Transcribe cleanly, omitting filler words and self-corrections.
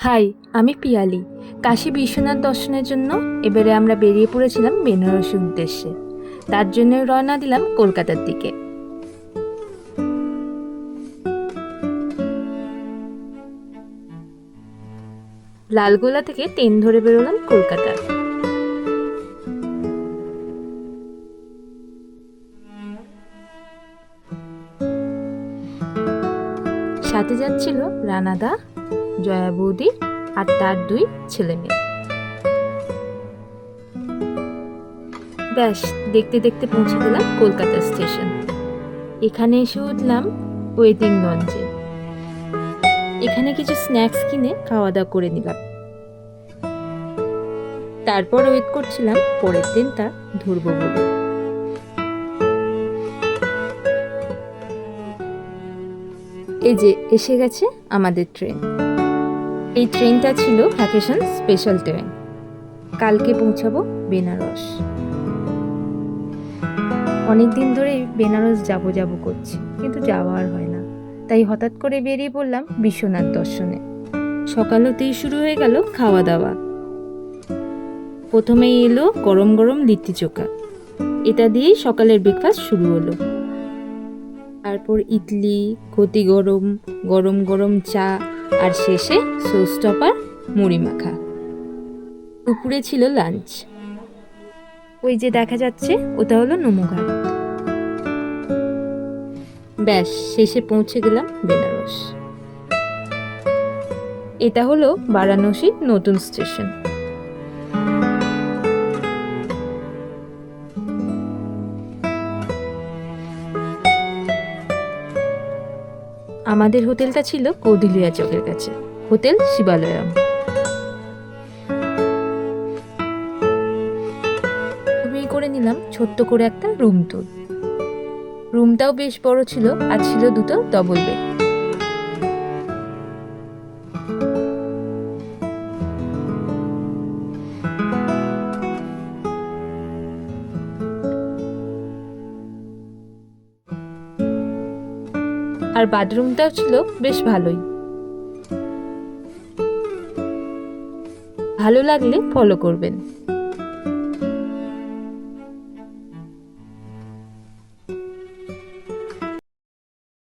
High, আমি পিয়ালি। কাশী বিশ্বনাথ দর্শনের জন্য এবারে আমরা বেরিয়ে পড়েছিলাম বেনারসের উদ্দেশ্যে। তার জন্য রওনা দিলাম কলকাতার দিকে। লালগোলা থেকে ট্রেন ধরে বেরোলাম কলকাতা। সাথে যাচ্ছিল রানাদা, জয়া বৌদি আর তার দুই ছেলে মেয়ে। ব্যাস, দেখতে দেখতে পৌঁছে গেলাম কলকাতা স্টেশন। এখানে এসে উঠলাম ওয়েটিং লঞ্চে। এখানে কিছু স্ন্যাক্স কিনে খাওয়া দাওয়া করে নিলাম। তারপর ওয়েট করছিলাম পরের ট্রেনটা ধরবো বলে। এই যে এসে গেছে আমাদের ট্রেন। এই ট্রেনটা ছিল ভ্যাকেশন স্পেশাল ট্রেন। কালকে পৌঁছাবো বেনারস। অনেকদিন ধরেই বেনারস যাব করছি, কিন্তু যাওয়া আর হয় না। তাই হঠাৎ করে বেরিয়ে পড়লাম বিশ্বনাথ দর্শনে। সকাল হতেই শুরু হয়ে গেল খাওয়া দাওয়া। প্রথমেই এলো গরম গরম লিট্টি চোখা। এটা দিয়েই সকালের ব্রেকফাস্ট শুরু হলো। তারপর ইডলি, ঘটি গরম, গরম গরম চা, আর শেষে সস টপার, মুড়ি মাখা। দুপুরে ছিল লাঞ্চ। ওই যে দেখা যাচ্ছে ওটা হলো নমুঘাট। ব্যাস, শেষে পৌঁছে গেলাম বেনারস। এটা হলো বারাণসীর নতুন স্টেশন। আমাদের হোটেলটা ছিল কৌদিলিয়া চকের কাছে, হোটেল শিবালয়ম। করে নিলাম ছোট্ট করে একটা রুম ট্যুর। রুমটাও বেশ বড় ছিল, আর ছিল দুটো ডবল বেড। আর বাথরুমটাও ছিল বেশ ভালোই। ভালো লাগলে ফলো করবেন।